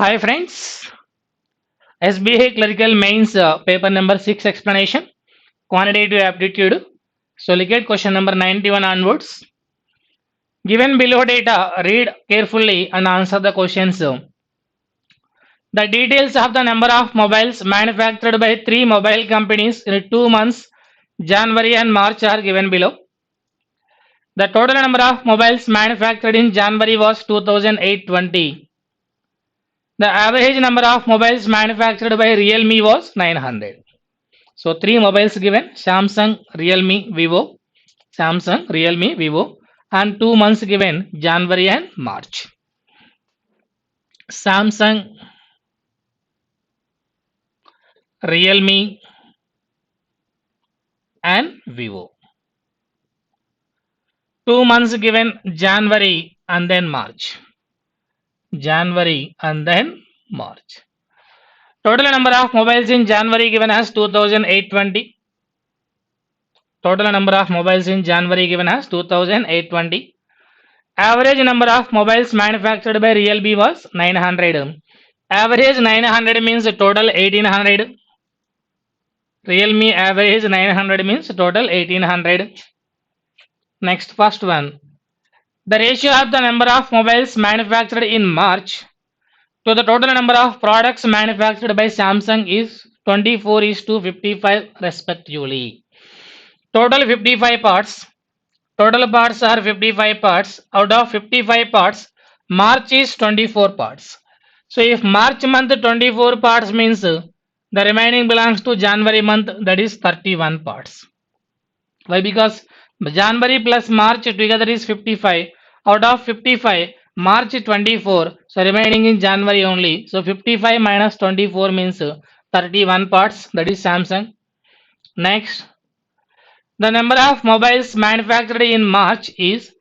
Hi friends, SBA Clerical Mains paper number 6 explanation, quantitative aptitude. So look at question number 91 onwards. Given below data, read carefully and answer the questions. The details of the number of mobiles manufactured by three mobile companies in 2 months, January and March are given below. The total number of mobiles manufactured in January was 2820. The average number of mobiles manufactured by Realme was 900. So three mobiles given: Samsung, Realme, Vivo, Samsung, Realme, Vivo, and 2 months given: January and March. Samsung, Realme, and Vivo. 2 months given: January and then March. January and then March. Total number of mobiles in January given as 2820. Total number of mobiles in January given as 2820. Average number of mobiles manufactured by Realme was 900. Average 900 means total 1800. Realme average 900 means total 1800. Next, first one. The ratio of the number of mobiles manufactured in March to the total number of products manufactured by Samsung is 24:55 respectively. Total 55 parts. Total parts are 55 parts. Out of 55 parts, March is 24 parts. So if March month 24 parts means the remaining belongs to January month, that is 31 parts. Why? Because January plus March together is 55. Out of 55, March 24. So remaining in January only. So 55 minus 24 means 31 parts. That is Samsung. Next, the number of mobiles manufactured in March is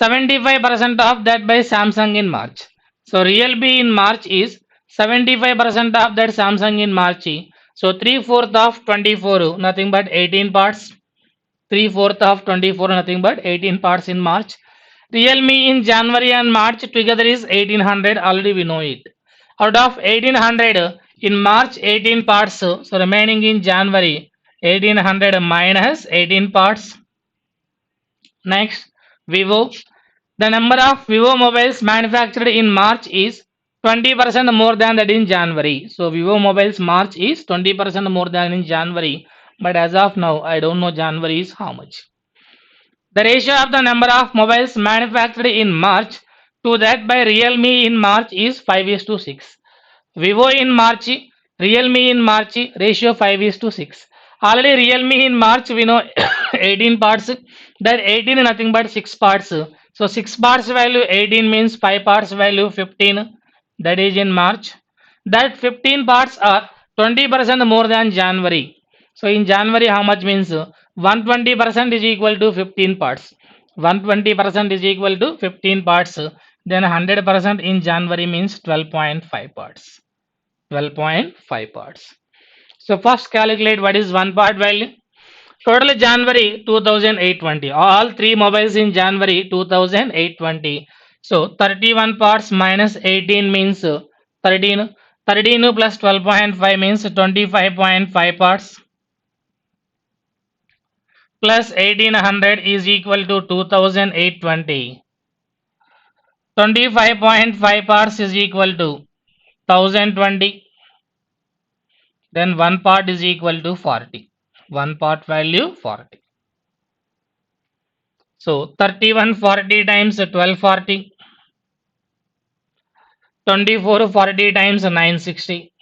75% of that by Samsung in March. So Realme in March is 75% of that Samsung in March. So 3/4 of 24, nothing but 18 parts. 3/4 of 24, nothing but 18 parts in March. Realme in January and March together is 1800. Already we know it. Out of 1800 in March 18 parts. So remaining in January 1800 minus 18 parts. Next, Vivo. The number of Vivo mobiles manufactured in March is 20% more than that in January. So Vivo mobiles March is 20% more than in January. But as of now, I don't know January is how much. The ratio of the number of mobiles manufactured in March to that by Realme in March is 5:6. Vivo in March, Realme in March, ratio 5:6. Already Realme in March we know 18 parts. That 18 is nothing but 6 parts. So 6 parts value 18 means 5 parts value 15. That is in March. That 15 parts are 20% more than January. So in January how much means 120% is equal to 15 parts. 120% is equal to 15 parts. Then 100% in January means 12.5 parts. 12.5 parts. So first calculate what is one part value. Total January 2820. All three mobiles in January 2820. So 31 parts minus 18 means 13. 13 plus 12.5 means 25.5 parts. Plus 1800 is equal to 2820. 25.5 parts is equal to 1020. Then one part is equal to 40. One part value 40. So 3140 times 1240. 2440 times 960.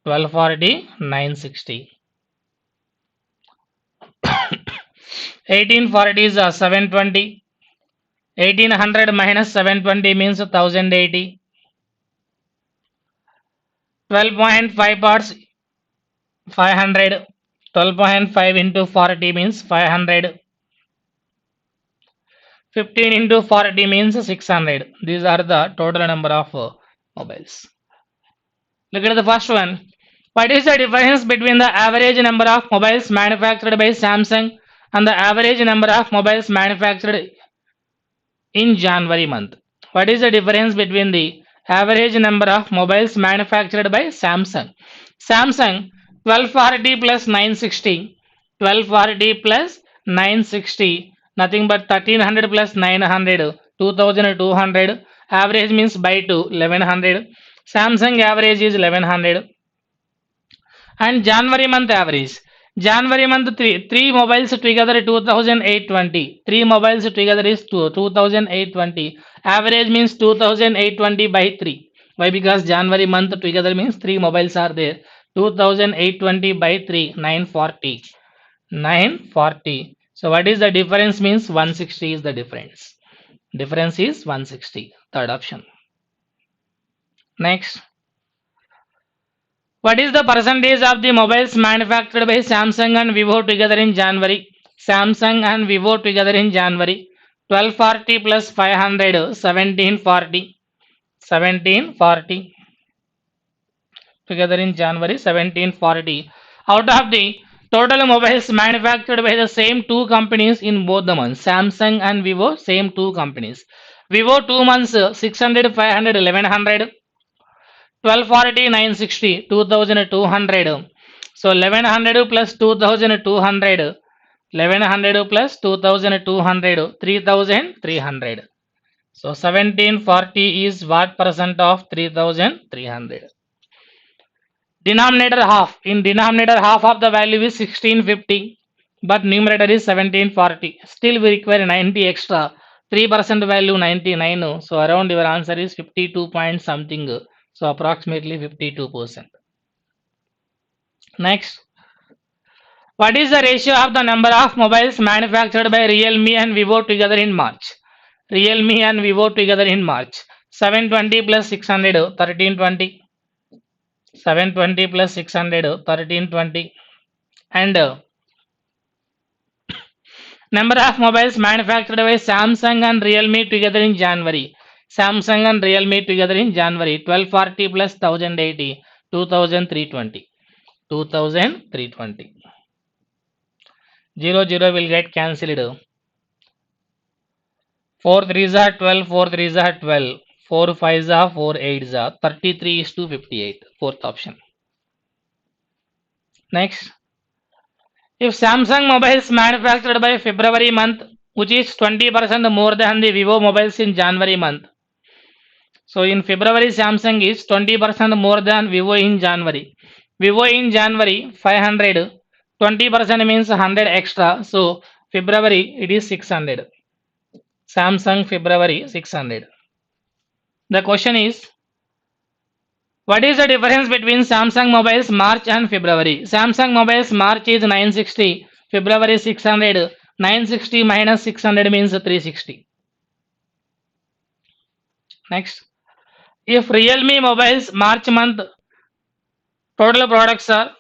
1240 960. 1840 is 720. 1800 minus 720 means 1080. 12.5 parts 500. 12.5 into 40 means 500. 15 into 40 means 600. These are the total number of mobiles. Look at the first one. What is the difference between the average number of mobiles manufactured by Samsung and the average number of mobiles manufactured in January month? What is the difference between the Average number of mobiles manufactured by Samsung. Samsung 1240 plus 960. 1240 plus 960. Nothing but 1300 plus 900. 2200. Average means by 2. 1100. Samsung average is 1100. And January month average. January month three mobiles together 2820. Three mobiles together is 2820. Average means 2820 by 3. Why? Because January month together means three mobiles are there. 2820 by 3, 940. 940. So what is the difference? Means 160 is the difference. Difference is 160. Third option. Next. What is the percentage of the mobiles manufactured by Samsung and Vivo together in January? Samsung and Vivo together in January. 1240 plus 500, 1740. 1740. Together in January, 1740. Out of the total mobiles manufactured by the same two companies in both the months, Samsung and Vivo, same two companies. Vivo 2 months, 600, 500, 1100. 1240, 960, 2200. So 1100 plus 2200. 1100 plus 2200, 3300. So 1740 is what percent of 3300? Denominator half. In denominator, half of the value is 1650, but numerator is 1740. Still we require 90 extra. 3% value 99. So around your answer is 52 point something. So approximately 52%. Next. What is the ratio of the number of mobiles manufactured by Realme and Vivo together in March? Realme and Vivo together in March. 720 plus 600, 1320. 720 plus 600, 1320. And number of mobiles manufactured by Samsung and Realme together in January. Samsung and Realme together in January. 1240 plus 1080, 2320. 2320. 0, 0 will get cancelled. 4 3s are 12, 4 3s are 12, 4 5s are 4 8s are 33 is to 58. Fourth option. Next. If Samsung mobiles manufactured by February month, which is 20% more than the Vivo mobiles in January month. So in February, Samsung is 20% more than Vivo in January. Vivo in January 500, 20% means 100 extra. So February it is 600. Samsung February 600. The question is, what is the difference between Samsung mobiles March and February? Samsung mobiles March is 960, February 600. 960 minus 600 means 360. Next. If Realme mobiles March month total products are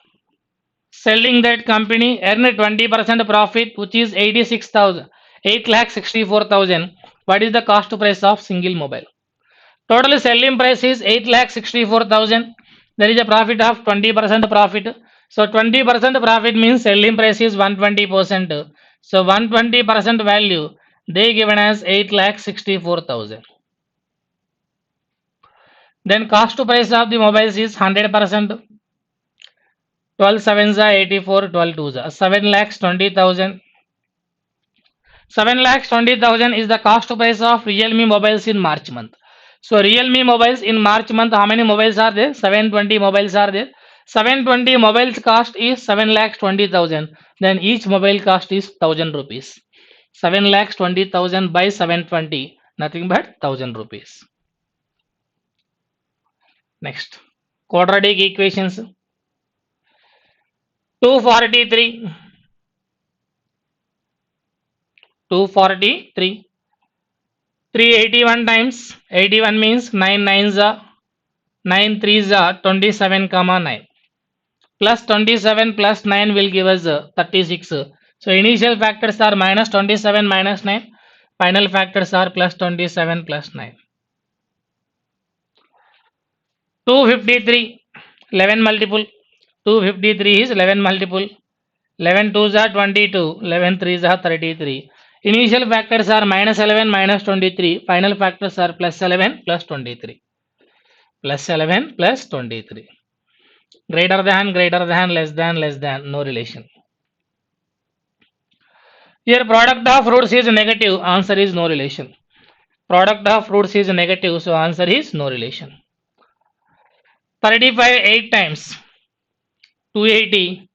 selling, that company earn 20% profit, which is 86,000, 8,64,000. What is the cost price of single mobile? Total selling price is 8,64,000. There is a profit of 20% profit. So 20% profit means selling price is 120%. So 120% value they given as 8,64,000. Then cost to price of the mobiles is 100%. 12 sevens are 84, 12 twos are 7,20,000. 7,20,000 is the cost to price of Realme mobiles in March month. So Realme mobiles in March month, how many mobiles are there? 720 mobiles are there. 720 mobiles cost is 7,20,000. Then each mobile cost is 1000 rupees. 7,20,000 by 720, nothing but 1000 rupees. Next, quadratic equations. 243. 243. 381 times 81 means 9 9s are 9 3s are 27 comma 9 plus 27 plus 9 will give us 36. So initial factors are minus 27 minus 9, final factors are plus 27 plus 9. 253 11 multiple. 253 is 11 multiple. 11 2s are 22, 11 3s are 33. Initial factors are minus 11 minus 23, final factors are plus 11 plus 23. plus 11 plus 23. Greater than, less than, no relation. Here product of roots is negative, answer is no relation. Product of roots is negative, so answer is no relation. 35 8 times 280.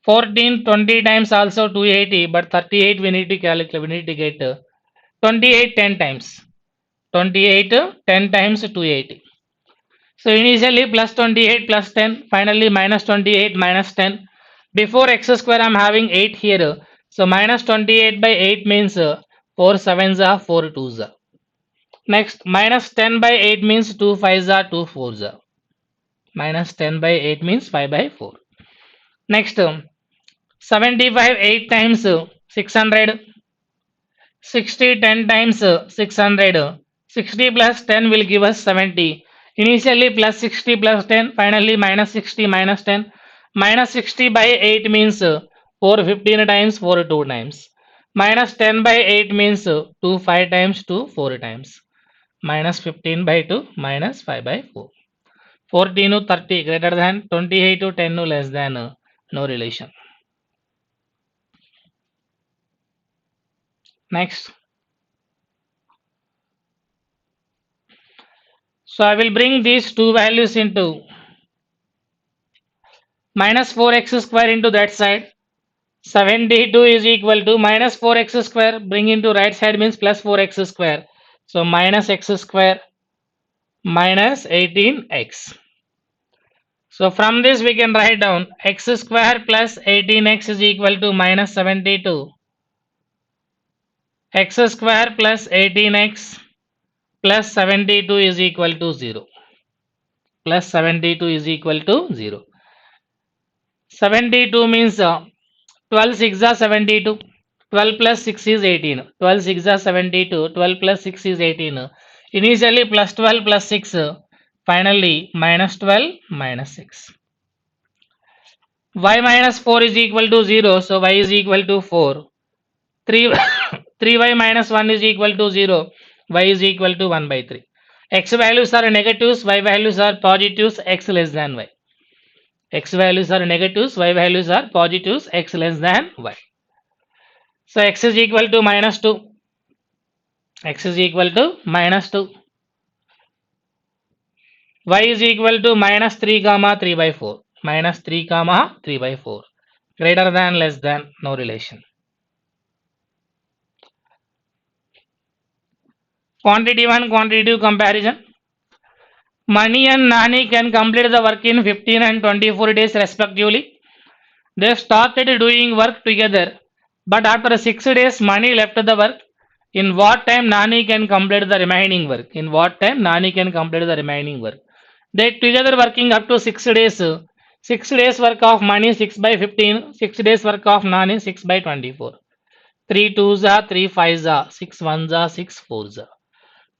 14 20 times also 280, but 38 we need to calculate, we need to get 28 10 times. 28 10 times 280. So initially plus 28 plus 10, finally minus 28 minus 10. Before x square I am having 8 here. So minus 28 by 8 means 4 7s are 4 2s are. Next minus 10 by 8 means 2 5s are 2 4s are. Minus 10 by 8 means 5 by 4. Next 75 8 times 600. 60 10 times 600. 60 plus 10 will give us 70. Initially plus 60 plus 10, finally minus 60 minus 10. Minus 60 by 8 means 4 15 times 4 2 times. Minus 10 by 8 means 2 5 times 2 4 times. Minus 15 by 2 minus 5 by 4. 14 to 30 greater than, 28 to 10 less than, no relation. Next. So I will bring these two values into minus 4x square into that side. 72 is equal to minus 4x square, bring into right side means plus 4x square. So minus x square minus 18x. So from this we can write down x square plus 18x is equal to minus 72. X square plus 18x plus 72 is equal to 0. Plus 72 is equal to 0. 72 means 12 6 are 72. 12 plus 6 is 18. 12 6 are 72. 12 plus 6 is 18. Initially plus 12 plus 6. Finally minus 12 minus 6. Y minus 4 is equal to 0. So y is equal to 4. 3y minus 1 is equal to 0. Y is equal to 1 by 3. X values are negatives. Y values are positives. X less than y. X values are negatives. Y values are positives. X less than y. So x is equal to minus 2. X is equal to minus 2. Y is equal to minus 3 comma 3 by 4. Minus 3 comma 3 by 4. Greater than, less than, no relation. Quantity 1, quantity 2 comparison. Mani and Nani can complete the work in 15 and 24 days respectively. They started doing work together, but after 6 days Mani left the work. In what time Nani can complete the remaining work? In what time Nani can complete the remaining work? They together working up to 6 days. 6 days work of Mani 6 by 15. 6 days work of Nani 6 by 24. 3 2s are 3 5s are 6 1s are 6 4s are.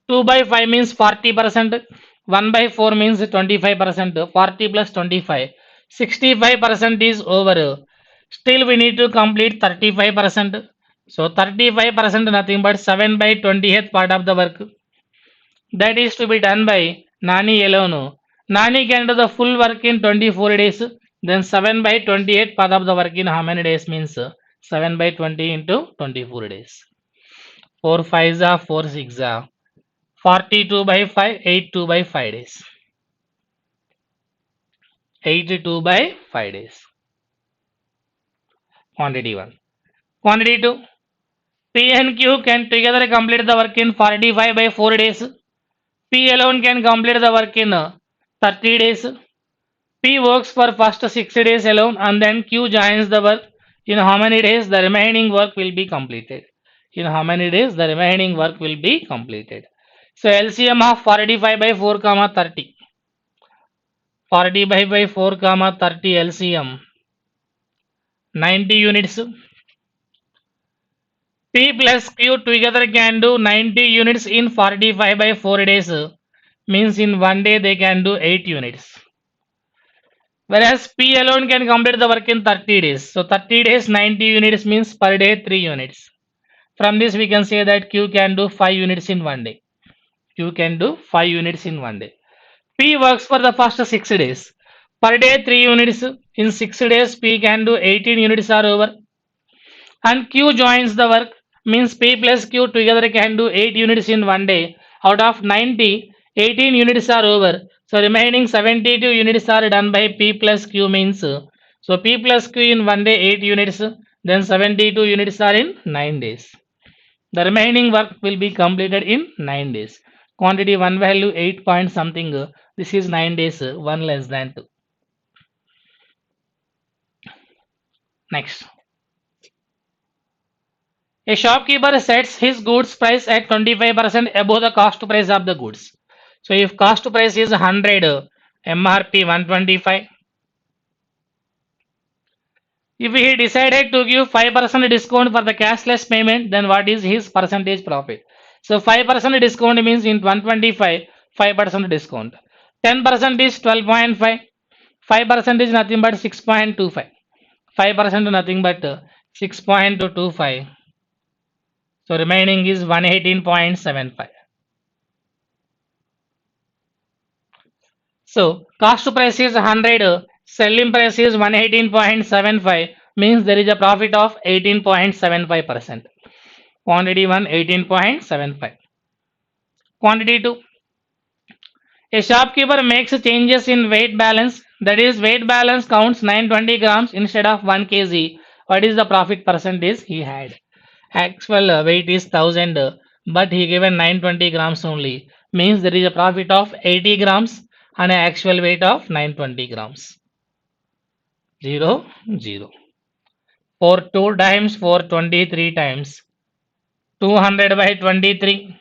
2 by 5 means 40%. 1 by 4 means 25%. 40 plus 25. 65% is over. Still we need to complete 35%. So 35% nothing but 7 by 20th part of the work. That is to be done by Nani alone. Nani can do the full work in 24 days. Then 7 by 28 part of the work in how many days means 7 by 20 into 24 days. 4 5s are 4 6s are 42 by 5, 82 by 5 days. 82 by 5 days. Quantity 1. Quantity 2. P and Q can together complete the work in 45 by 4 days. P alone can complete the work in 30 days. P works for first 6 days alone and then Q joins the work. In how many days the remaining work will be completed? In how many days the remaining work will be completed? So LCM of 45 by 4 comma 30. 45 by 4 comma 30 LCM 90 units. P plus Q together can do 90 units in 45 by 4 days. Means in one day they can do 8 units. Whereas P alone can complete the work in 30 days. So 30 days 90 units means per day 3 units. From this we can say that Q can do 5 units in one day. You can do 5 units in one day. P works for the first 6 days. Per day 3 units. In 6 days P can do 18 units are over. And Q joins the work, means P plus Q together can do 8 units in one day. Out of 90, 18 units are over. So remaining 72 units are done by P plus Q means. So P plus Q in one day 8 units. Then 72 units are in 9 days. The remaining work will be completed in 9 days. Quantity 1 value 8 point something. This is 9 days, 1 less than 2. Next. A shopkeeper sets his goods price at 25% above the cost price of the goods. So if cost price is 100, MRP 125. If he decided to give 5% discount for the cashless payment, then what is his percentage profit? So 5% discount means in 125, 5% discount. 10% is 12.5. 5% is nothing but 6.25. 5% nothing but 6.25. So remaining is 118.75. So cost price is 100, selling price is 118.75, means there is a profit of 18.75%. Quantity 1 18.75. Quantity 2. A shopkeeper makes changes in weight balance, that is weight balance counts 920 grams instead of 1 kg. What is the profit percentage he had? Actual weight is 1000, but he given 920 grams only, means there is a profit of 80 grams and an actual weight of 920 grams. 0, 0. For 2 times, for 23 times, 200 by 23,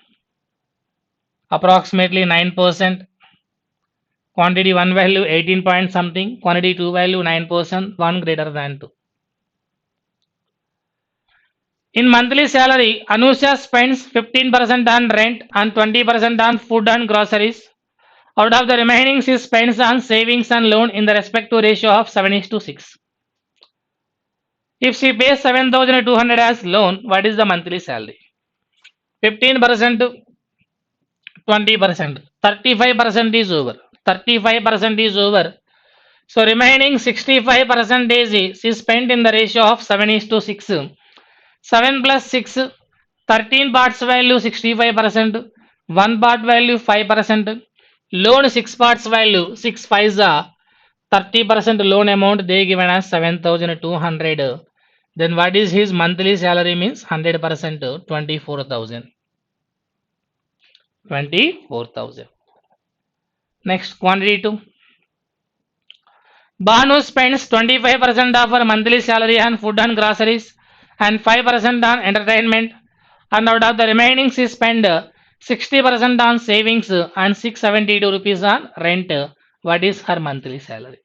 approximately 9%. Quantity 1 value 18 point something, quantity 2 value 9%, 1 greater than 2. In monthly salary, Anusha spends 15% on rent and 20% on food and groceries. Out of the remaining, she spends on savings and loan in the respective ratio of 7:6. If she pays 7,200 as loan, what is the monthly salary? 15%, 20%, 35% is over. 35% is over. So remaining 65% is she spent in the ratio of 7:6. 7 plus 6, 13 parts value 65%, 1 part value 5%, loan 6 parts value 6 5s, 30% loan amount they given as 7,200. Then what is his monthly salary means 100%, 24,000. 24,000. Next, quantity 2. Banu spends 25% of her monthly salary on food and groceries and 5% on entertainment, and out of the remaining she spend 60% on savings and 672 rupees on rent. What is her monthly salary?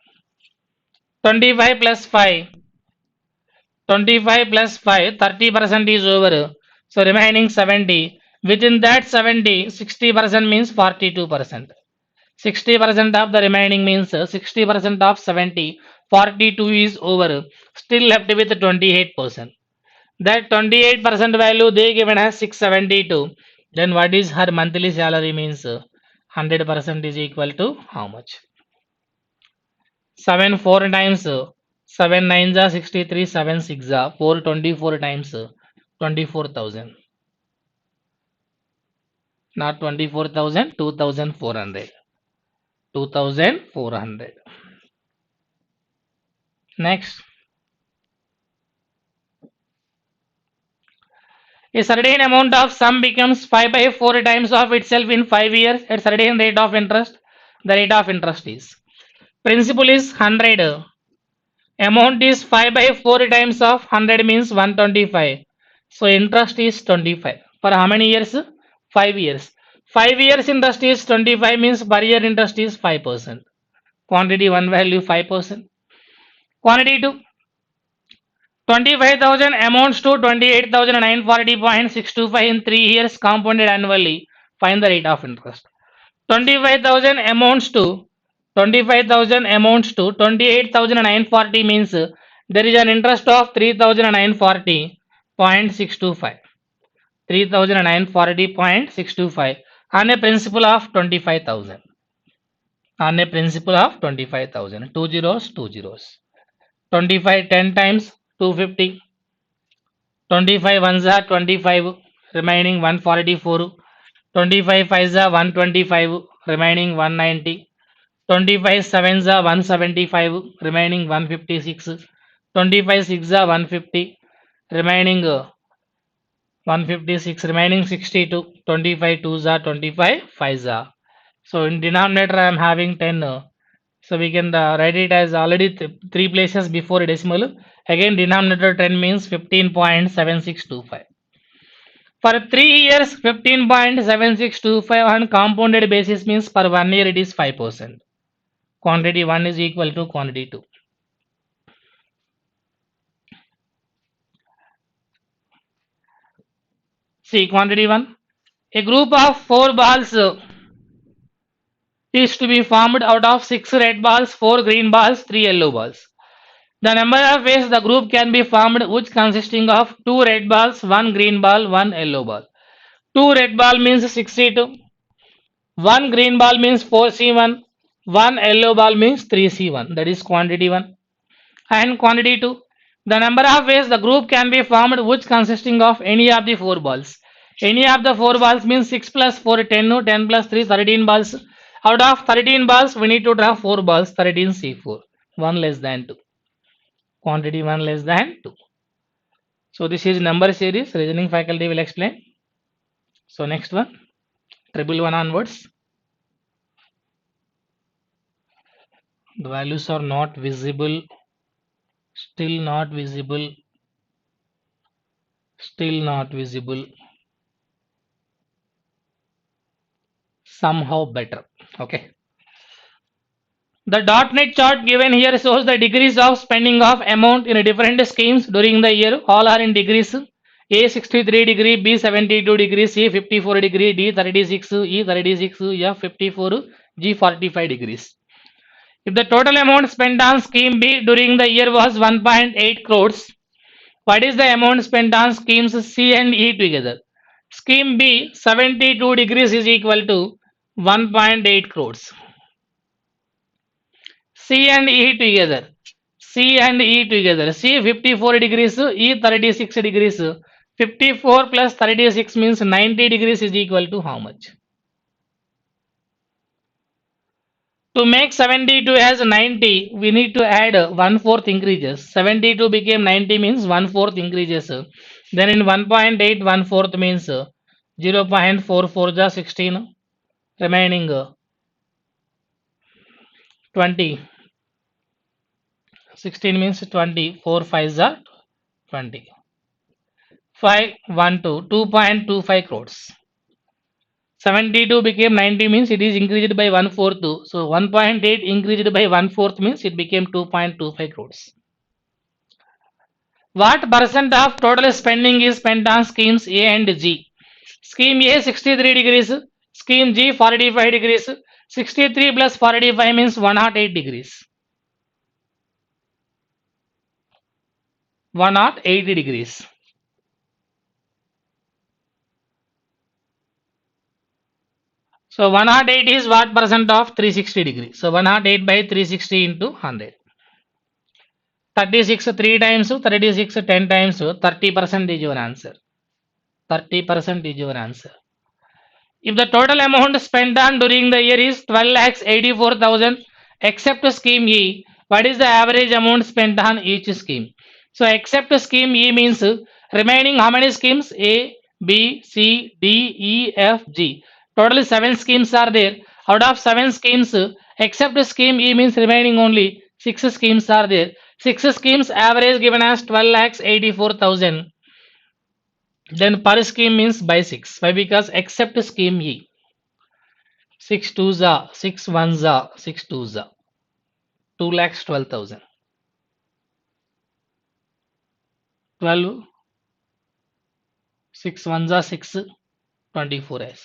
25 plus 5, 25 plus 5, 30% is over. So remaining 70. Within that 70, 60% means 42%. 60% of the remaining means 60% of 70, 42 is over. Still left with 28%. That 28% value they given as 672. Then what is her monthly salary means 100% is equal to how much? 7 4 times 7 9s are 63, 7 6 are 4 24 times 24,000. Not 24,000, 2,400. 2,400. Next. A certain amount of sum becomes 5 by 4 times of itself in 5 years at certain rate of interest. The rate of interest is, principal is 100. Amount is 5 by 4 times of 100 means 125. So interest is 25. For how many years? 5 years. 5 years interest is 25 means per year interest is 5%. Quantity 1 value 5%. Quantity 2. 25,000 amounts to 28,940.625 in 3 years compounded annually. Find the rate of interest. 25,000 amounts to 28,940 means there is an interest of 3,940.625. 3,940.625. on a principal of 25,000. On a principal of 25,000. Two zeros, two zeros. 25 10 times 250. 25 ones are 25, remaining 144. 25 fives are 125, remaining 190. 25 sevens are 175, remaining 156. 25 six are 150, remaining 156, remaining 62. 25 twos are 25 fives are. So in denominator I am having 10. So we can write it as already three places before a decimal. Again denominator 10 means 15.7625. For 3 years 15.7625 on compounded basis means per 1 year it is 5%. Quantity 1 is equal to quantity 2. See quantity 1. A group of 4 balls is to be formed out of 6 red balls, 4 green balls, 3 yellow balls. The number of ways the group can be formed which consisting of 2 red balls, 1 green ball, 1 yellow ball. 2 red ball means 62. 1 green ball means 4C1. 1 yellow ball means 3C1. That is quantity 1. And quantity 2. The number of ways the group can be formed which consisting of any of the 4 balls. Any of the 4 balls means 6 plus 4 10, 10 plus 3 13 balls. Out of 13 balls we need to draw 4 balls 13C4. 1 less than 2. Quantity 1 less than 2. So this is number series. Reasoning faculty will explain. So next one, triple one onwards. The values are not visible. Still not visible. Still not visible. Somehow better. Okay. The .NET chart given here shows the degrees of spending of amount in different schemes during the year. All are in degrees. A 63 degree, B 72 degree, C 54 degree, D 36, E 36, F 54, G 45 degrees. If the total amount spent on scheme B during the year was 1.8 crores, what is the amount spent on schemes C and E together? Scheme B 72 degrees is equal to 1.8 crores. C and E together. C and E together. C 54 degrees, E 36 degrees. 54 plus 36 means 90 degrees is equal to how much? To make 72 as 90, we need to add 1/4 increases. 72 became 90 means 1/4 increases. Then in 1.8, 1/4 means 0.44 is 16. Remaining 20. 16 means 20. 4 5s are 20. 5, 1, 2, 2.25 crores. 72 became 90 means it is increased by 1/4. So 1.8 increased by 1/4 means it became 2.25 crores. What percent of total spending is spent on schemes A and G? Scheme A 63 degrees, scheme G 45 degrees. 63 plus 45 means 108 degrees. 180 degrees. So 108 is what percent of 360 degrees? So 108 by 360 into 100. 36 3 times 36 10 times 30% is your answer. 30% is your answer. If the total amount spent on during the year is 12,84,000 except scheme E, what is the average amount spent on each scheme? So except scheme E means remaining how many schemes? A, B, C, D, E, F, G. Total 7 schemes are there. Out of 7 schemes, except scheme E means remaining only 6 schemes are there. 6 schemes average given as 12,84,000. Then per scheme means by 6. Why? Because except scheme E. 6 twos are, 6 ones are, 6 twos are. 2,12,000. 12, 6 ones are 6, 24s.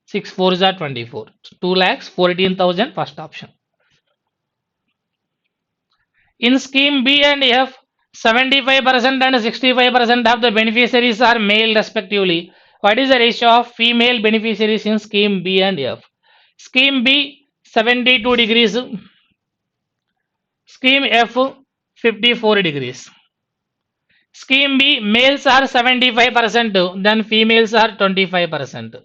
6 fours are 24. 2,14,000 first option. In scheme B and F, 75% and 65% of the beneficiaries are male respectively. What is the ratio of female beneficiaries in scheme B and F? Scheme B 72 degrees, scheme F 54 degrees. Scheme B, males are 75%, then females are 25%.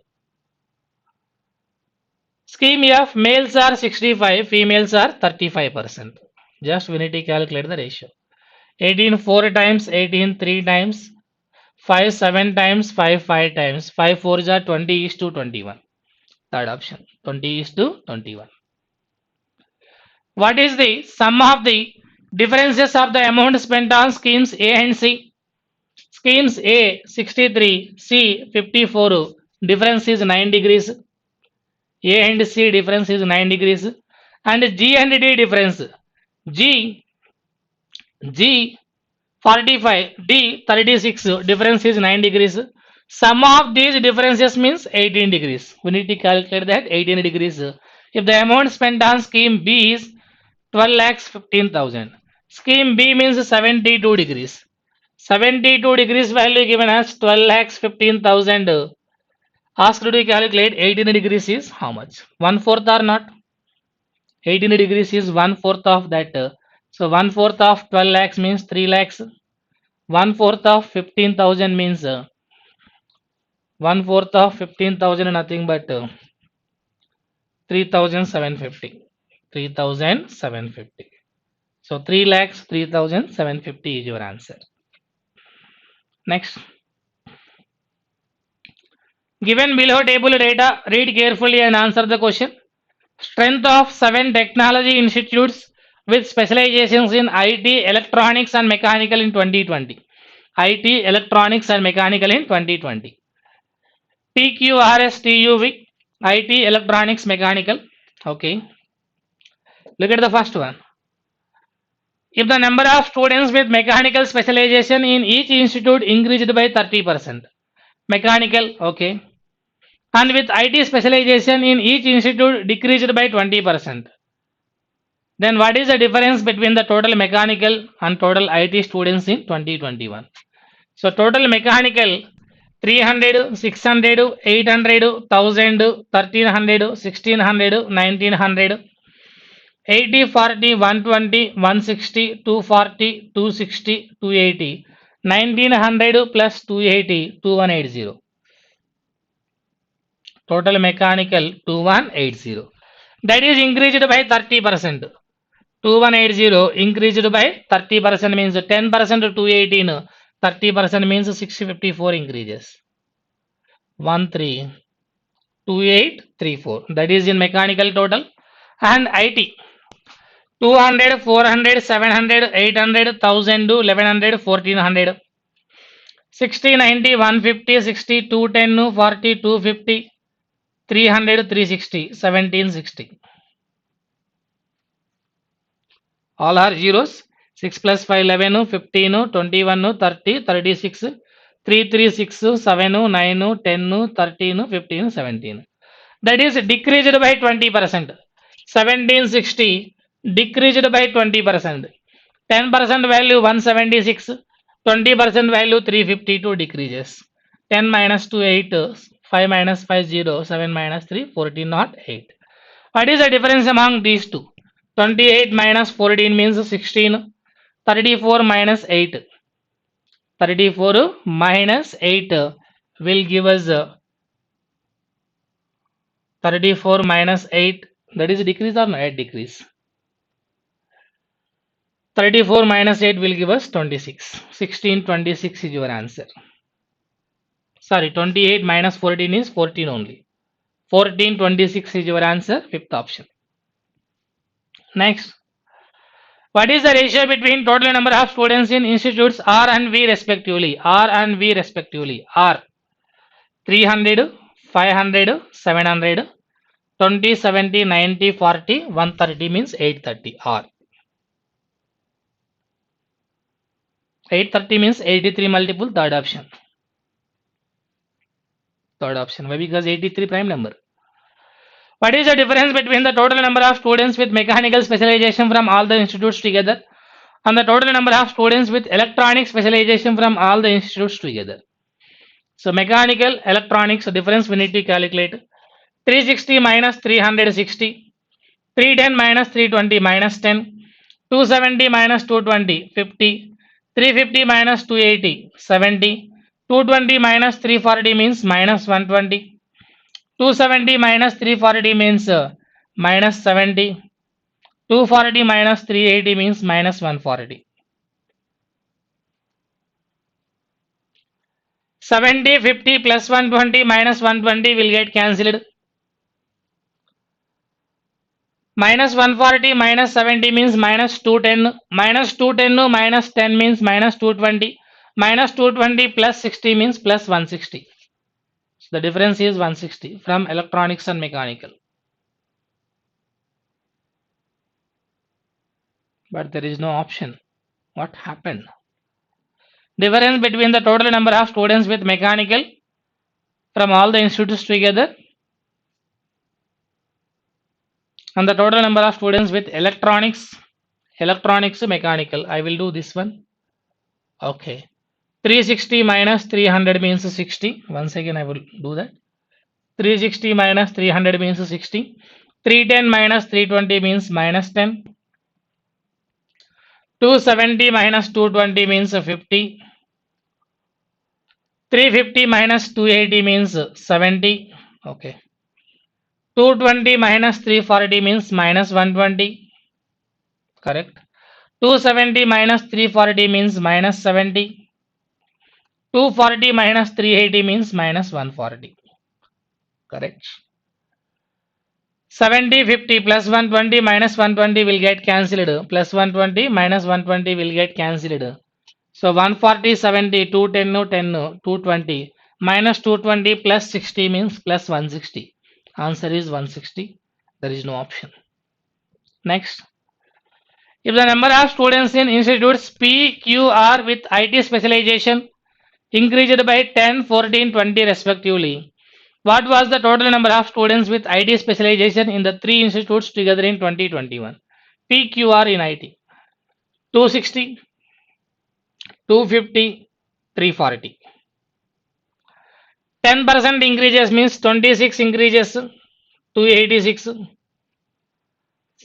Scheme F, males are 65, females are 35%. Just we need to calculate the ratio. 18 4 times, 18 3 times, 5 7 times, 5 5 times, 5 4s are 20 is to 21. Third option, 20 is to 21. What is the sum of the differences of the amount spent on schemes A and C? Schemes A 63, C 54, difference is 9 degrees. A and C difference is 9 degrees. And G and D difference. G 45, D 36, difference is 9 degrees. Sum of these differences means 18 degrees. We need to calculate that 18 degrees. If the amount spent on scheme B is 12 lakhs 15,000. Scheme B means 72 degrees. 72 degrees value given as 12 lakhs 15,000. Asked to calculate 18 degrees is how much? 1/4 or not? 18 degrees is 1/4 of that. So 1/4 of 12 lakhs means 3 lakhs. 1/4 of 15,000 means 1/4 of 15,000 nothing but 3,750. 3,750. So 3 lakhs 3,750 is your answer. Next. Given below table data, read carefully and answer the question. Strength of 7 technology institutes with specializations in IT, electronics and mechanical in 2020. IT, electronics and mechanical in 2020. PQRSTUV, IT, electronics, mechanical. Okay. Look at the first one. If the number of students with mechanical specialization in each institute increased by 30%. Mechanical, okay. And with IT specialization in each institute decreased by 20%. Then what is the difference between the total mechanical and total IT students in 2021? So total mechanical 300, 600, 800, 1000, 1300, 1600, 1900, 80, 40, 120, 160, 240, 260, 280, 1900 plus 280, 2180. Total mechanical 2180. That is increased by 30%. 2180 increased by 30% means 10% to 218. 30% means 654 increases. 132834. That is in mechanical total. And IT 200, 400, 700, 800, 1000, 1100, 1400. 60, 90, 150, 60, 210, 40, 250, 300, 360, 1760. All are zeros. 6 plus 5, 11, 15, 21, 30, 36, 336, 7, 9, 10, 13, 15, 17. That is decreased by 20%. 1760 decreased by 20%. 10% value 176, 20% value 352 decreases. 10 minus 2, 8, 5 minus 5, 0, 7 minus 3, 14 not 8. What is the difference among these two? 28 minus 14 means 16. 34 minus 8. 34 minus 8 will give us 34 minus 8. That is decrease or not decrease? 34 minus 8 will give us 26. 1626 is your answer. Sorry, 28 minus 14 is 14 only. 1426 is your answer, fifth option. Next. What is the ratio between total number of students in institutes R and V respectively? R and V respectively. R 300, 500, 700, 20, 70, 90, 40, 130 means 830. R 830 means 83 multiple, third option. Third option. Why? Because 83 prime number. What is the difference between the total number of students with mechanical specialization from all the institutes together and the total number of students with electronic specialization from all the institutes together? So mechanical, electronics, difference we need to calculate. 360 minus 360, 310 minus 320 minus 10, 270 minus 220, 50, 350 minus 280, 70, 220 minus 340 means minus 120, 270 minus 340 means minus 70, 240 minus 380 means minus 140. 70, 50 plus 120 minus 120 will get cancelled. Minus 140 minus 70 means minus 210. Minus 210 minus 10 means minus 220. Minus 220 plus 60 means plus 160. So the difference is 160 from electronics and mechanical. But there is no option. What happened? Difference between the total number of students with mechanical from all the institutes together and the total number of students with electronics mechanical. I will do this one. Okay. 360 minus 300 means 60. Once again I will do that. 360 minus 300 means 60. 310 minus 320 means minus 10. 270 minus 220 means 50. 350 minus 280 means 70. Okay. 220 minus 340 means minus 120. Correct. 270 minus 340 means minus 70. 240 minus 380 means minus 140. Correct. 70, 50 plus 120 minus 120 will get cancelled. Plus 120 minus 120 will get cancelled. So 140, 70, 210, 10, 220 minus 220 plus 60 means plus 160. Answer is 160. There is no option. Next. If the number of students in institutes P, Q, R with IT specialization increased by 10, 14, 20 respectively, what was the total number of students with IT specialization in the three institutes together in 2021? PQR in IT. 260, 250, 340. 10% increases means 26 increases, 286.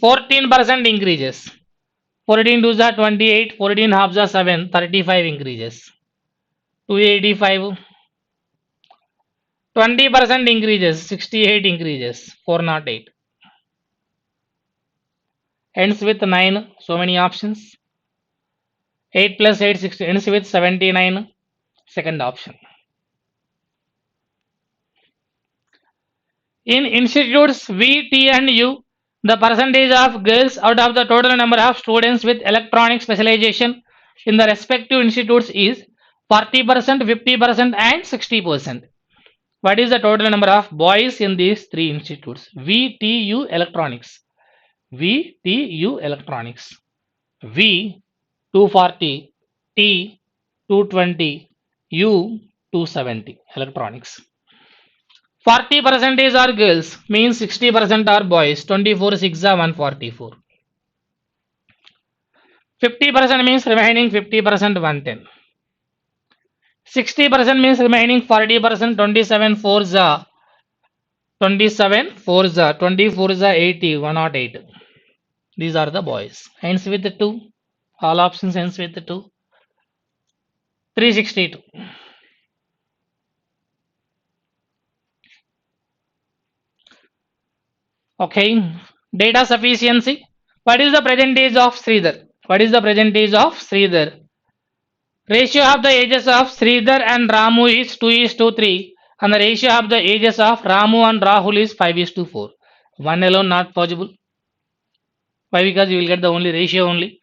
14% increases. 14 2s are 28, 14 halves are 7, 35 increases. 285. 20% increases, 68 increases, 408. Ends with 9, so many options. 8 plus 8, 60, ends with 79, second option. In institutes V, T and U, the percentage of girls out of the total number of students with electronic specialization in the respective institutes is 40%, 50% and 60%. What is the total number of boys in these three institutes? V, T, U, electronics. V, T, U, electronics. V, 240, T, 220, U, 270, electronics. 40% are girls, means 60% are boys, 24 6 are 144. 50% means remaining 50% 110. 60% means remaining 40%, 27 4s are 27 4s are 24 is 80, 108. These are the boys. Ends with the 2. All options ends with the 2. 362. Okay. Data sufficiency. What is the percentage of Sridhar? What is the percentage of Sridhar? Ratio of the ages of Sridhar and Ramu is 2:3 and the ratio of the ages of Ramu and Rahul is 5:4. One alone not possible. Why? Because you will get the only ratio only.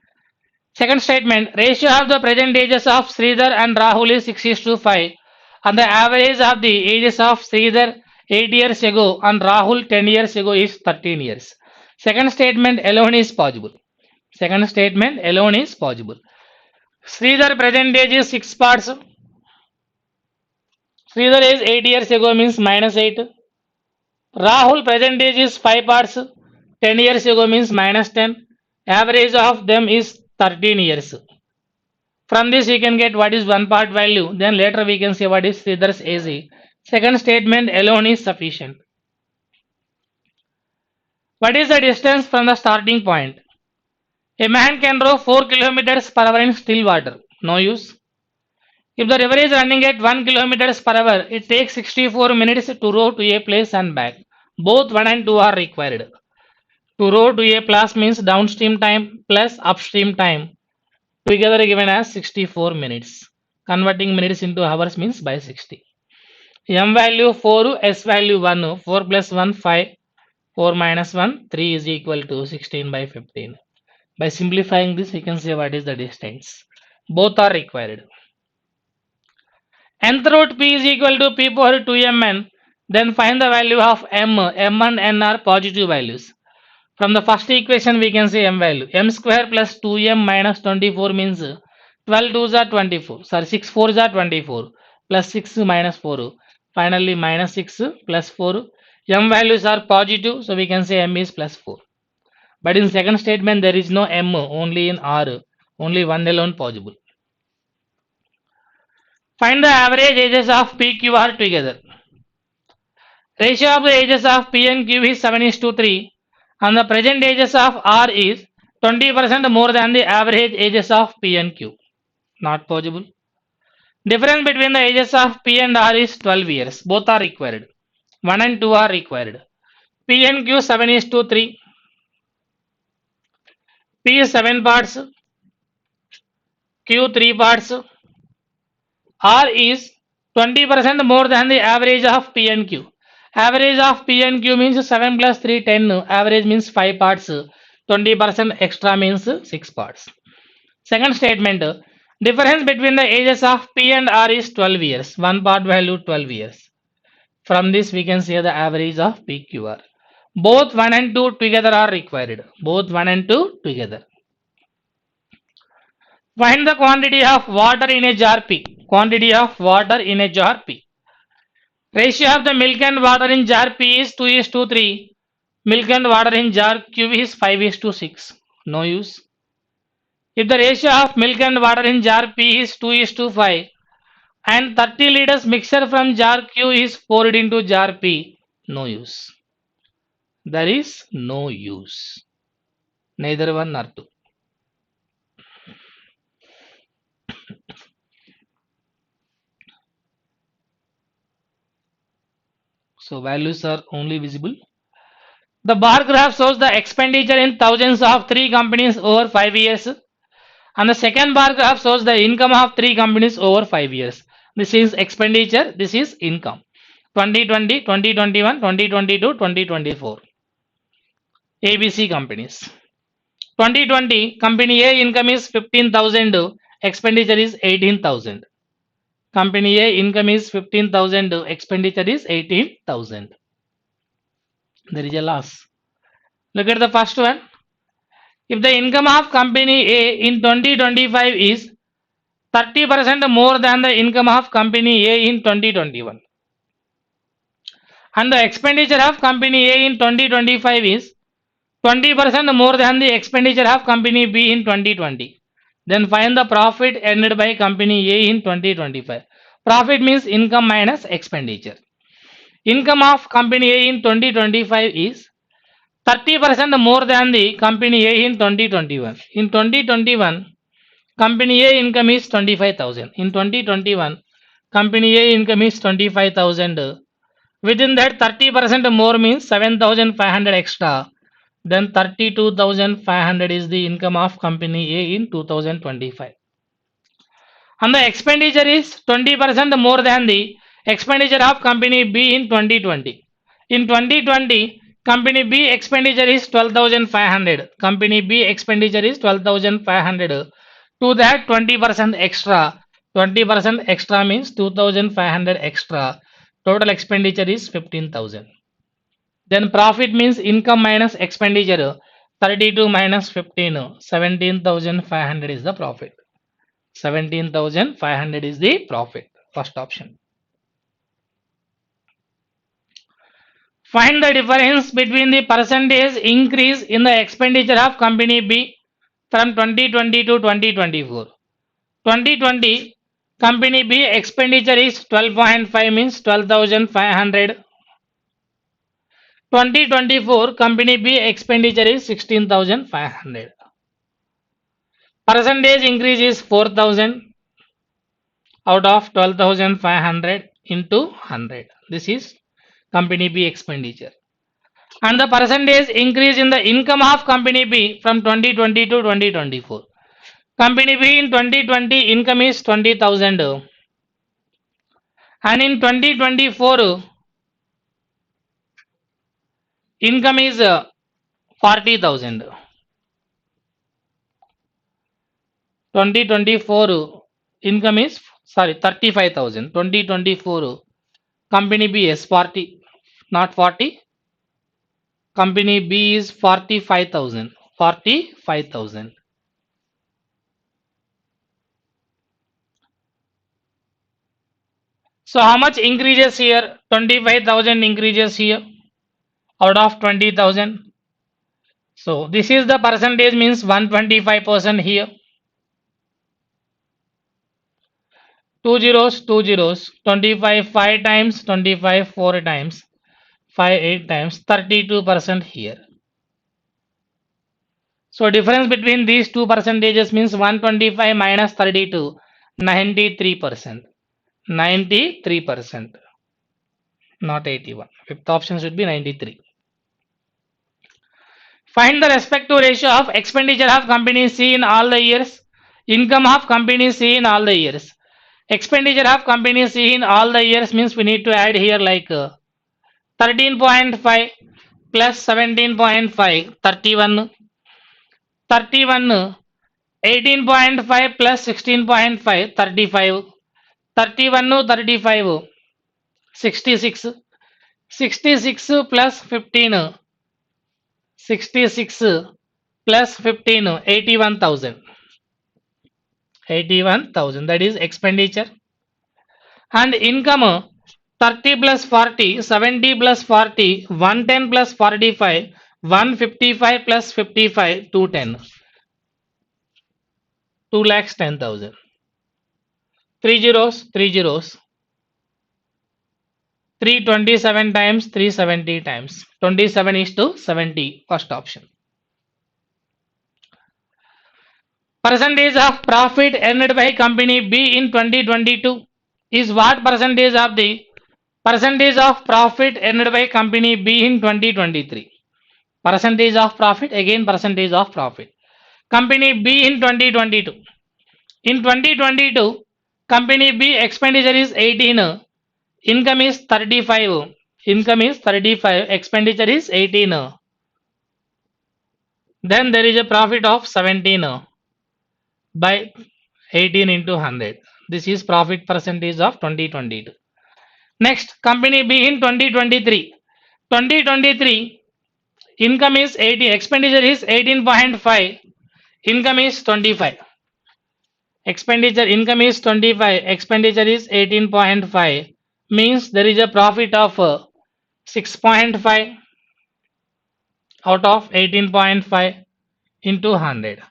Second statement, ratio of the present ages of Sridhar and Rahul is 6:5 and the average of the ages of Sridhar 8 years ago and Rahul 10 years ago is 13 years. Second statement alone is possible. Second statement alone is possible. Sridhar present age is 6 parts. Sridhar is 8 years ago means minus 8. Rahul present age is 5 parts. 10 years ago means minus 10. Average of them is 13 years. From this we can get what is one part value. Then later we can say what is Sridhar's AC. Second statement alone is sufficient. What is the distance from the starting point? A man can row 4 kilometers per hour in still water. No use. If the river is running at 1 kilometers per hour, it takes 64 minutes to row to a place and back. Both 1 and 2 are required. To row to a place means downstream time plus upstream time. Together given as 64 minutes. Converting minutes into hours means by 60. M value 4, S value 1. 4 plus 1, 5. 4 minus 1, 3 is equal to 16 by 15. By simplifying this, we can say what is the distance. Both are required. Nth root P is equal to P power 2mn. Then find the value of M. M and N are positive values. From the first equation, we can say M value. M square plus 2m minus 24 means 12 2s are 24. Sorry, 6 4s are 24. Plus 6 minus 4. Finally, minus 6 plus 4. M values are positive, so we can say M is plus 4. But in second statement, there is no M, only in R. Only one alone possible. Find the average ages of P, Q, R together. Ratio of the ages of P and Q is 7:3 and the present ages of R is 20% more than the average ages of P and Q. Not possible. Difference between the ages of P and R is 12 years. Both are required. 1 and 2 are required. P and Q 7:3. P is 7 parts. Q 3 parts. R is 20% more than the average of P and Q. Average of P and Q means 7 plus 3, 10. Average means 5 parts. 20% extra means 6 parts. Second statement. Difference between the ages of P and R is 12 years. One part value 12 years. From this we can say the average of PQR. Both 1 and 2 together are required. Both 1 and 2 together. Find the quantity of water in a jar P. Quantity of water in a jar P. Ratio of the milk and water in jar P is 2:3. Milk and water in jar Q is 5:6. No use. If the ratio of milk and water in jar P is 2:5 and 30 liters mixture from jar Q is poured into jar P, no use. There is no use. Neither one nor two. So values are only visible. The bar graph shows the expenditure in thousands of 3 companies over 5 years. And the second bar graph shows the income of 3 companies over 5 years. This is expenditure, this is income. 2020, 2021, 2022, 2024. ABC companies. 2020, company A income is 15,000, expenditure is 18,000. Company A income is 15,000, expenditure is 18,000. There is a loss. Look at the first one. If the income of company A in 2025 is 30% more than the income of company A in 2021, and the expenditure of company A in 2025 is 20% more than the expenditure of company B in 2020, then find the profit earned by company A in 2025. Profit means income minus expenditure. Income of company A in 2025 is 30% more than the company A in 2021. In 2021, company A income is 25,000. In 2021, company A income is 25,000. Within that, 30% more means 7,500 extra. Then 32,500 is the income of company A in 2025. And the expenditure is 20% more than the expenditure of company B in 2020. In 2020, company B expenditure is 12,500. Company B expenditure is 12,500. To that 20% extra. 20% extra means 2,500 extra. Total expenditure is 15,000. Then profit means income minus expenditure. 32 minus 15. 17,500 is the profit. 17,500 is the profit. First option. Find the difference between the percentage increase in the expenditure of company B from 2020 to 2024. 2020 company B expenditure is 12.5 means 12,500. 2024 company B expenditure is 16,500. Percentage increase is 4,000 out of 12,500 into 100. This is company B expenditure. And the percentage increase in the income of company B from 2020 to 2024. Company B in 2020 income is 20,000 and in 2024 income is 40,000. 2024 income is 35,000. 2024 company B is 40, not 40. Company B is 45,000. 45,000. So how much increases here? 25,000 increases here out of 20,000. So this is the percentage, means 125% here. 2 zeros, 2 zeros, 25 5 times, 25 4 times, 5 8 times, 32% here. So difference between these two percentages means 125 minus 32, 93%. 93%, not 81. Fifth option should be 93. Find the respective ratio of expenditure of company C in all the years, income of company C in all the years. Expenditure of company C in all the years means we need to add here like 13.5 plus 17.5, 31. 31, 18.5 plus 16.5, 35. 31, 35, 66. 66 plus 15, 66 plus 15, 81,000. 81,000, that is expenditure. And income 30 plus 40, 70 plus 40, 110 plus 45, 155 plus 55, 210. 2,10,000. 3 zeros, 3 zeros. 327 times, 370 times. 27 is to 70, first option. Percentage of profit earned by company B in 2022 is what percentage of the percentage of profit earned by company B in 2023? Percentage of profit, again percentage of profit. Company B in 2022. In 2022, company B expenditure is 18, income is 35. Income is 35, expenditure is 18. Then there is a profit of 17 by 18 into 100. This is profit percentage of 2022. Next, company B in 2023. 2023, income is 80, expenditure is 18.5, income is 25. Expenditure, income is 25, expenditure is 18.5, means there is a profit of 6.5 out of 18.5 into 100.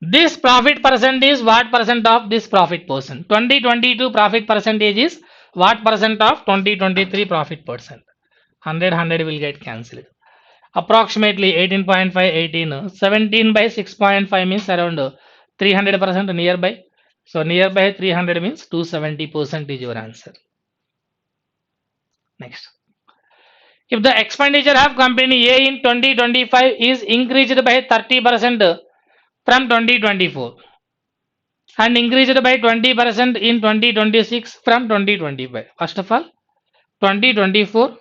This profit percent is what percent of this profit percent? 2022 profit percentage is what percent of 2023 profit percent? 100 will get cancelled. Approximately 18.5, 18, 17 by 6.5 means around 300% nearby. So nearby 300 means 270% is your answer. Next. If the expenditure of company A in 2025 is increased by 30% from 2024 and increased by 20% in 2026 from 2025. First of all, 2024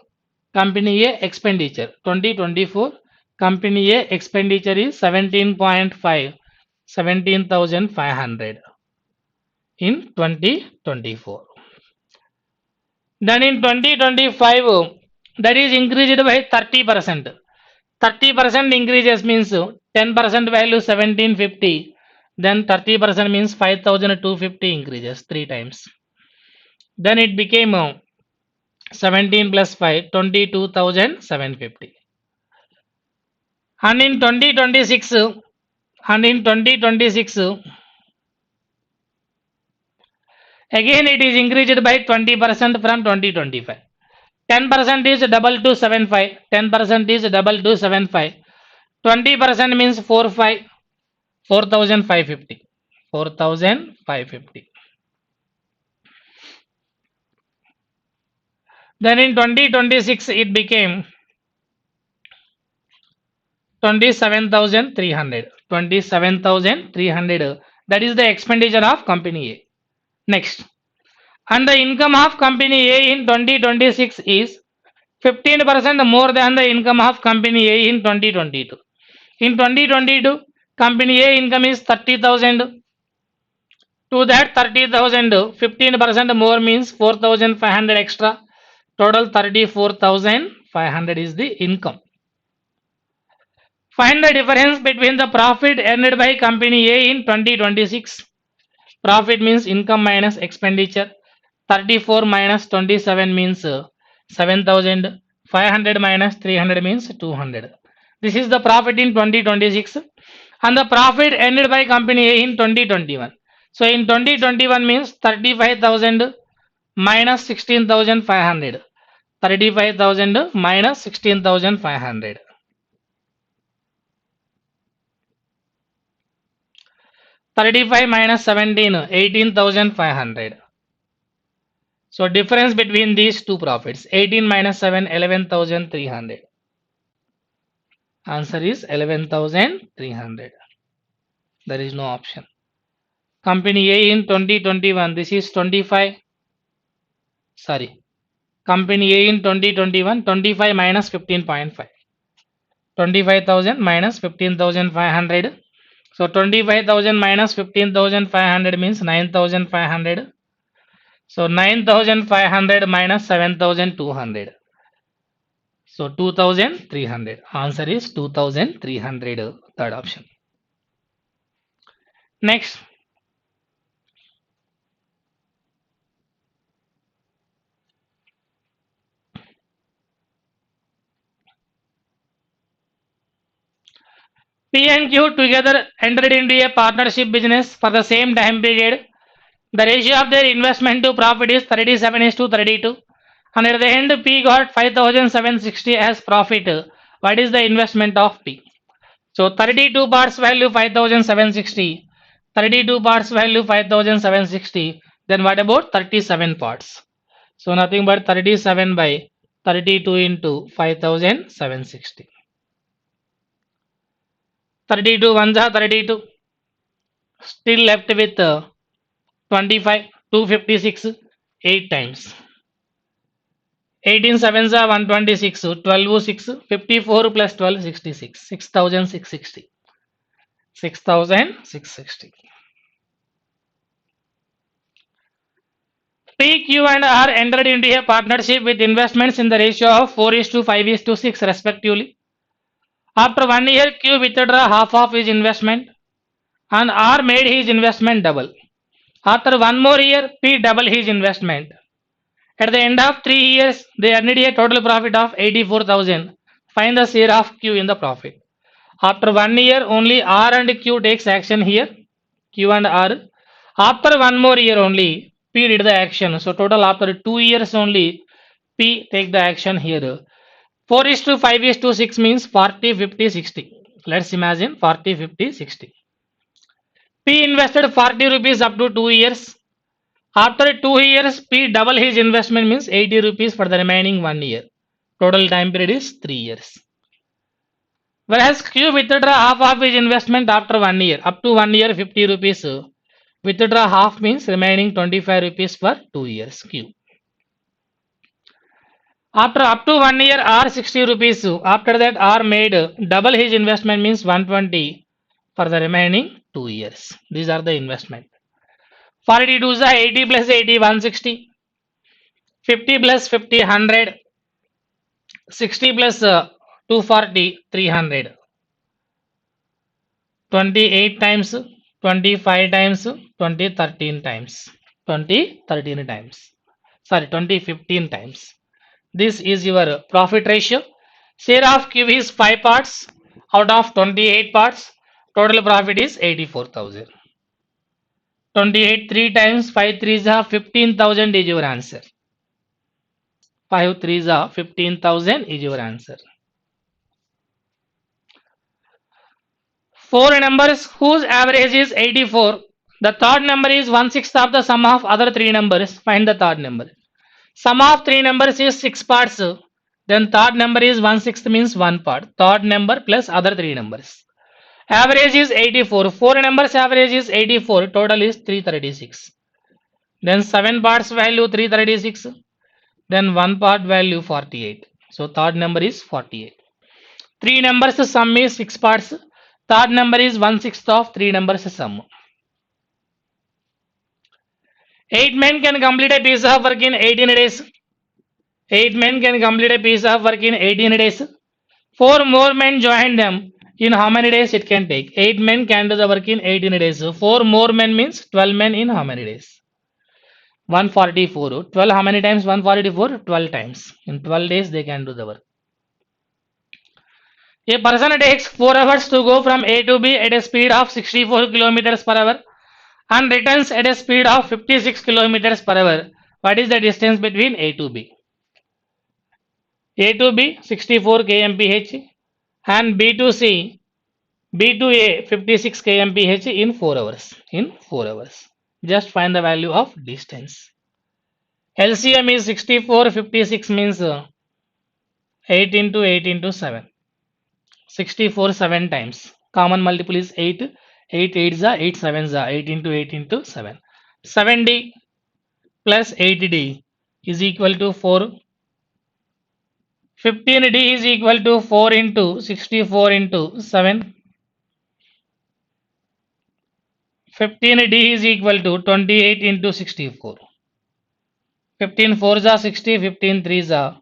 company A expenditure. 2024 company A expenditure is 17.5, 17,500 in 2024. Then in 2025, that is increased by 30%. 30% increases means 10% value 1750. Then 30% means 5,250 increases 3 times. Then it became 17 plus 5, 22,750. And in 2026, Again, it is increased by 20% from 2025. 10% is double to 75. 10% is double to 75. 20% means 4,550. 4,550. Then in 2026, it became 27,300. 27,300. That is the expenditure of company A. Next. And the income of company A in 2026 is 15% more than the income of company A in 2022. In 2022, company A income is 30,000. To that 30,000, 15% more means 4,500 extra. Total 34,500 is the income. Find the difference between the profit earned by company A in 2026. Profit means income minus expenditure. 34 minus 27 means 7,000. 500 minus 300 means 200. This is the profit in 2026 and the profit earned by company A in 2021. So in 2021 means 35,000 minus 16,500. 35,000 minus 16,500. 35 minus 17, 18,500. So difference between these two profits, 18 minus 7, 11,300. Answer is 11,300. There is no option. Company A in 2021, this is 25. Sorry. Company A in 2021, 25 minus 15.5. 25,000 minus 15,500. So 25,000 minus 15,500 means 9,500. So 9,500 minus 7,200. So 2,300. Answer is 2,300. Third option. Next. P and Q together entered into a partnership business for the same time period. The ratio of their investment to profit is 37:32. And at the end, P got 5,760 as profit. What is the investment of P? So 32 parts value 5,760. 32 parts value 5,760. Then what about 37 parts? So nothing but 37 by 32 into 5,760. 32 ones are 32. Still left with 25, 256, 8 times. 18 sevens are 126, 12 6, 54 plus 12, 66, 6,660. 6,660. P, Q and R entered into a partnership with investments in the ratio of 4:5:6 respectively. After 1 year, Q withdrew half of his investment and R made his investment double. After 1 more year, P doubled his investment. At the end of 3 years, they earned a total profit of 84,000. Find the share of Q in the profit. After 1 year, only R and Q takes action here. Q and R. After 1 more year only, P did the action. So total after 2 years only, P take the action here. 4:5:6 means 40, 50, 60. Let's imagine 40, 50, 60. P invested 40 rupees up to 2 years. After 2 years, P double his investment means 80 rupees for the remaining 1 year. Total time period is 3 years. Whereas Q withdrew half of his investment after 1 year. Up to 1 year, 50 rupees. Withdraw half means remaining 25 rupees for 2 years. Q. After up to 1 year, R 60 rupees. After that, R made double his investment means 120 for the remaining 2 years. These are the investment. 42 is 80 plus 80, 160. 50 plus 50, 100. 60 plus 240, 300. 28 times, 25 times, 20, 13 times. 20, 13 times. Sorry, 20, 15 times. This is your profit ratio. Share of Q is 5 parts out of 28 parts. Total profit is 84,000. 28 3 times 5 3s are 15,000 is your answer. 5 3s are 15,000 is your answer. 4 numbers whose average is 84. The third number is 1/6 of the sum of other 3 numbers. Find the third number. Sum of 3 numbers is 6 parts. Then third number is 1/6 means 1 part. Third number plus other 3 numbers. Average is 84. 4 numbers average is 84. Total is 336. Then 7 parts value 336. Then 1 part value 48. So third number is 48. 3 numbers sum is 6 parts. Third number is 1/6 of 3 numbers sum. 8 men can complete a piece of work in 18 days. 8 men can complete a piece of work in 18 days. 4 more men join them. In how many days it can take? 8 men can do the work in 18 days. 4 more men means 12 men in how many days? 144. 12 how many times? 144? 12 times. In 12 days they can do the work. A person takes 4 hours to go from A to B at a speed of 64 kilometers per hour and returns at a speed of 56 kilometers per hour. What is the distance between A to B? A to B 64 kmph and B to C, B to A 56 kmph in 4 hours. In 4 hours. Just find the value of distance. LCM is 64, 56 means 8 into 8 into 7. 64 7 times. Common multiple is 8. 8 8s are 8 7s are 8 into 8 into 7. 7D plus 8D is equal to 4. 15D is equal to 4 into 64 into 7. 15D is equal to 28 into 64. 15 4s are 60, 15 3s are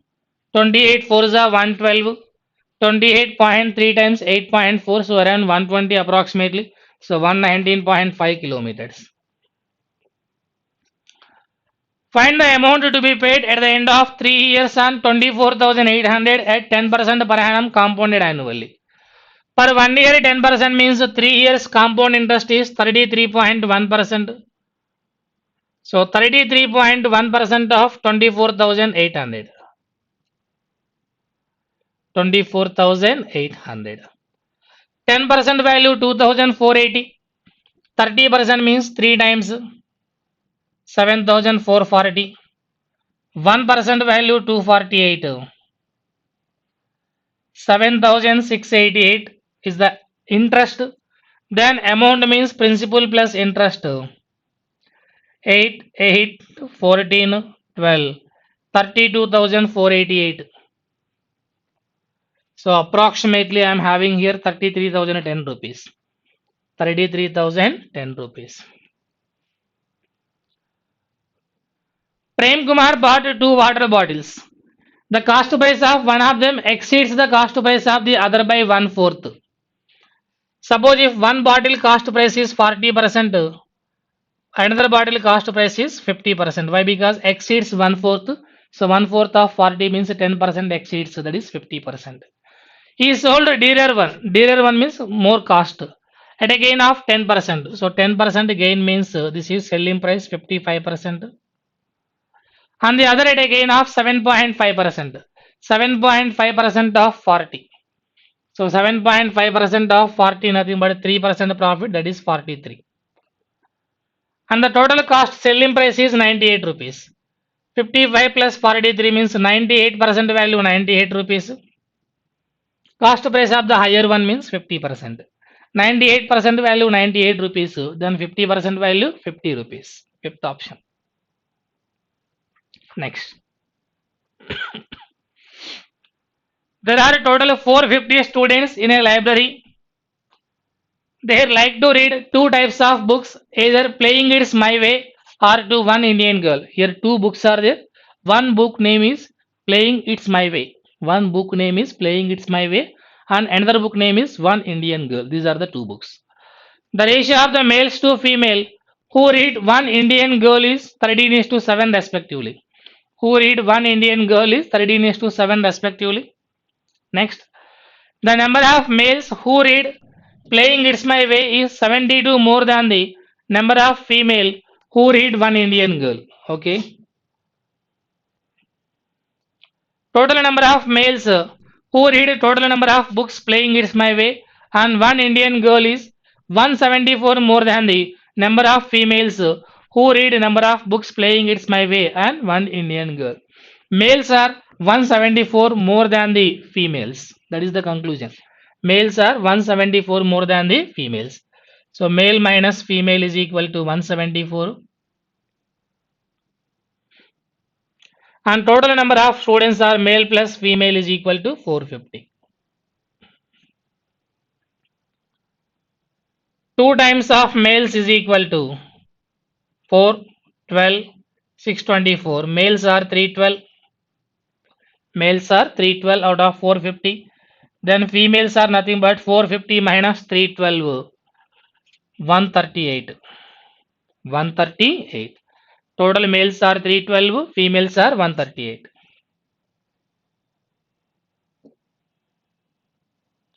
28 4s are 112. 28.3 times 8.4, so around 120 approximately. So 119.5 kilometers. Find the amount to be paid at the end of 3 years on 24,800 at 10% per annum compounded annually. Per 1 year 10% means 3 years compound interest is 33.1%. So 33.1% of 24,800. 24,800. 10% value 2,480. 30% means 3 times 7,440. 1% value 248. 7,688 is the interest. Then amount means principal plus interest. 8, 8, 14, 12. 32,488. So approximately I am having here 33,010 rupees. 33,010 rupees. Prem Kumar bought 2 water bottles. The cost price of one of them exceeds the cost price of the other by 1/4. Suppose if one bottle cost price is 40%, another bottle cost price is 50%. Why? Because exceeds 1/4. So 1/4 of 40 means 10% exceeds, so that is 50%. He sold dearer one. Dearer one means more cost at a gain of 10%. So 10% gain means this is selling price 55%. And the other at a gain of 7.5%. 7.5% of 40. So 7.5% of 40 nothing but 3% profit, that is 43. And the total cost selling price is 98 rupees. 55 plus 43 means 98% value 98 rupees. Cost price of the higher one means 50%. 98% value 98 rupees, then 50% value 50 rupees. Fifth option. Next. There are a total of 450 students in a library. They like to read 2 types of books, either Playing It's My Way or to One Indian Girl. Here 2 books are there. One book name is Playing It's My Way. One book name is Playing It's My Way and another book name is One Indian Girl. These are the 2 books. The ratio of the males to female who read One Indian Girl is 13:7 respectively. Who read One Indian Girl is 13:7 respectively. Next, the number of males who read Playing It's My Way is 72 more than the number of female who read one Indian girl. Okay. Total number of males who read total number of books playing It's My Way and one Indian girl is 174 more than the number of females who read number of books playing It's My Way and one Indian girl. Males are 174 more than the females. That is the conclusion. Males are 174 more than the females. So male minus female is equal to 174. And total number of students are male plus female is equal to 450. 2 times of males is equal to 4, 12, 624. Males are 312. Males are 312 out of 450. Then females are nothing but 450 minus 312. 138. 138. Total males are 312. Females are 138.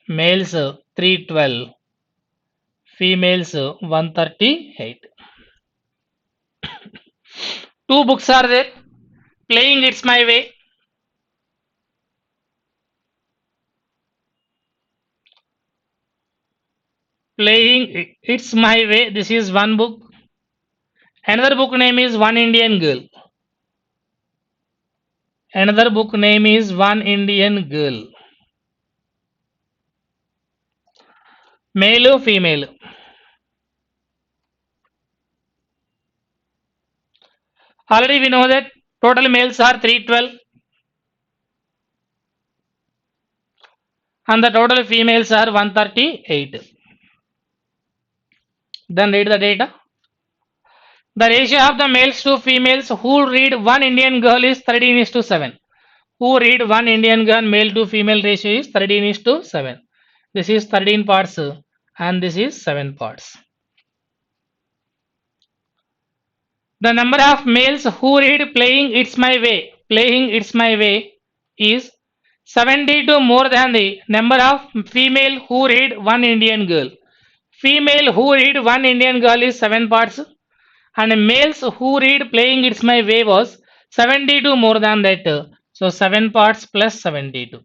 Males 312. Females 138. 2 books are there. Playing It's My Way. Playing It's My Way. This is one book. Another book name is One Indian Girl. Another book name is One Indian Girl. Male or female? Already we know that total males are 312 and the total females are 138. Then read the data. The ratio of the males to females who read one Indian girl is 13:7. Who read one Indian girl, male to female ratio is 13:7. This is 13 parts and this is 7 parts. The number of males who read Playing It's My Way, Playing It's My Way is 72 more than the number of female who read one Indian girl. Female who read one Indian girl is 7 parts and males who read Playing It's My Way was 72 more than that. So 7 parts plus 72.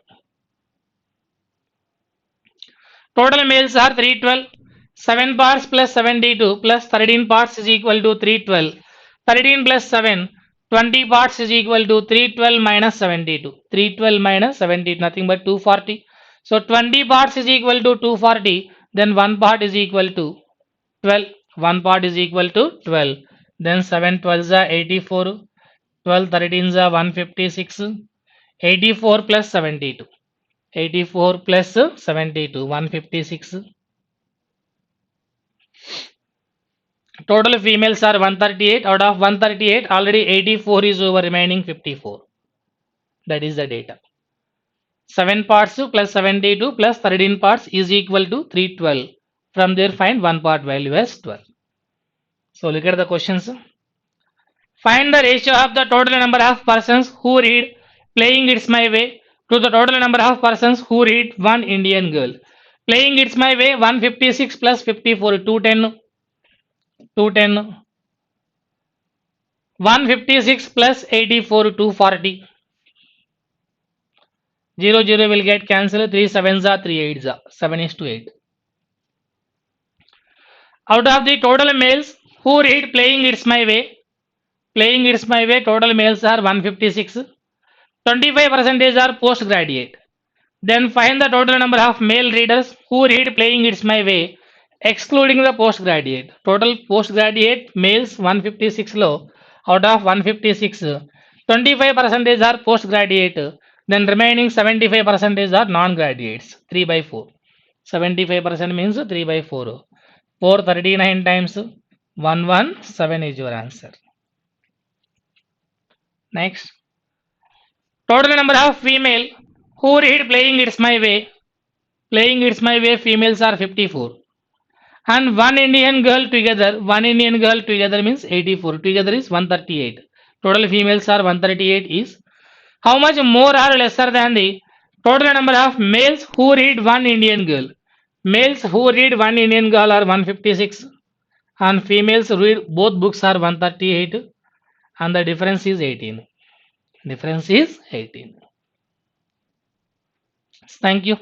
Total males are 312. 7 parts plus 72 plus 13 parts is equal to 312. 13 plus 7, 20 parts is equal to 312 minus 72. 312 minus 70, nothing but 240. So 20 parts is equal to 240. Then 1 part is equal to 12. 1 part is equal to 12. Then 7 12s are 84. 12 13s are 156. 84 plus 72. 84 plus 72, 156. Total females are 138. Out of 138, already 84 is over, remaining 54. That is the data. 7 parts plus 72 plus 13 parts is equal to 312. From there, find 1 part value as 12. So look at the questions. Find the ratio of the total number of persons who read Playing It's My Way to the total number of persons who read One Indian Girl. Playing It's My Way, 156 plus 54, 210. 210. 156 plus 84, 240. 0 0 will get cancelled. 3 7s are 3 8s are 7:8. Out of the total males who read Playing It's My Way, Playing It's My Way, total males are 156. 25% are postgraduate. Then find the total number of male readers who read Playing It's My Way, excluding the postgraduate. Total postgraduate males 156 low. Out of 156, 25% are postgraduate. Then remaining 75% are non-graduates. 3 by 4. 75% means 3 by 4. 439 times 117 is your answer. Next. Total number of female who read Playing It's My Way. Playing It's My Way, females are 54. And one Indian girl together means 84. Together is 138. Total females are 138 is. How much more or lesser than the total number of males who read one Indian girl? Males who read one Indian girl are 156. and females read both books are 138 and the difference is 18. Difference is 18. Thank you.